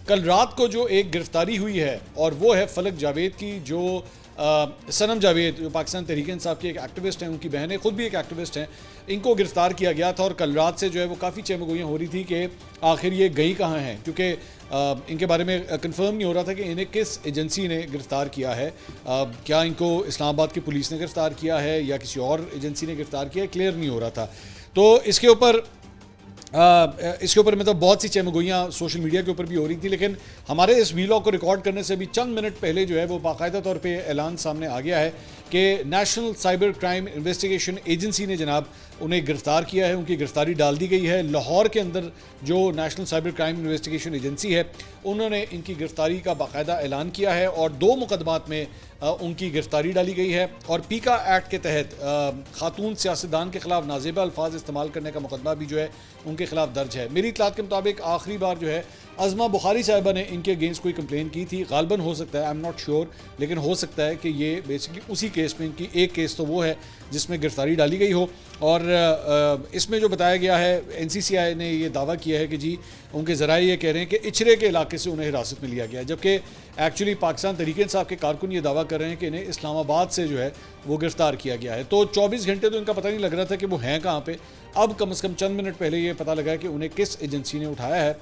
कल रात को जो एक गिरफ्तारी हुई है और वो है फलक जावेद की, जो सनम जावेद जो पाकिस्तान तहरीक इंसाफ की एक एक्टिविस्ट हैं, उनकी बहनें खुद भी एक एक्टिविस्ट हैं, इनको गिरफ्तार किया गया था। और कल रात से जो है वो काफ़ी चहमगोइयाँ हो रही थी कि आखिर ये गई कहाँ हैं, क्योंकि इनके बारे में कंफर्म नहीं हो रहा था कि इन्हें किस एजेंसी ने गिरफ़्तार किया है। क्या इनको इस्लामाबाद की पुलिस ने गिरफ़्तार किया है या किसी और एजेंसी ने गिरफ़्तार किया है, क्लियर नहीं हो रहा था। तो इसके ऊपर मतलब बहुत सी चहमगोइयाँ सोशल मीडिया के ऊपर भी हो रही थी, लेकिन हमारे इस वीलॉग को रिकॉर्ड करने से भी चंद मिनट पहले जो है वो बाकायदा तौर पे ऐलान सामने आ गया है कि national cyber crime investigation agency ने जनाब उन्हें गिरफ़्तार किया है। उनकी गिरफ़्तारी डाल दी गई है। लाहौर के अंदर जो national cyber crime investigation agency है, उन्होंने इनकी गिरफ़्तारी का बाकायदा ऐलान किया है और 2 मुकदमात में उनकी गिरफ़्तारी डाली गई है। और पीका एक्ट के तहत खातून सियासतदान के ख़िलाफ़ नाजेबा अल्फाज इस्तेमाल करने का मुकदमा भी जो है उनके ख़िलाफ़ दर्ज है। मेरी इत्तलात के मुताबिक आखिरी बार जो है अज़मा बुखारी साहिबा ने इनके अगेंस्ट कोई कंप्लेन की थी, गालबन हो सकता है, आई एम नॉट श्योर, लेकिन हो सकता है कि ये बेसिकली उसी केस में इनकी एक केस तो वो है जिसमें गिरफ्तारी डाली गई हो। और इसमें जो बताया गया है, NCCI ने ये दावा किया है कि जी उनके ज़राए ये कह रहे हैं कि इचरे के इलाके से उन्हें हिरासत में लिया गया है, जबकि एक्चुअली पाकिस्तान तहरीक इंसाफ के कारकुन ये दावा कर रहे हैं कि इन्हें इस्लामाबाद से जो है वो गिरफ़्तार किया गया है। तो 24 घंटे तो इनका पता नहीं लग रहा था कि वो हैं कहाँ पे। अब कम से कम चंद मिनट पहले ये पता लगा है कि उन्हें किस एजेंसी ने उठाया है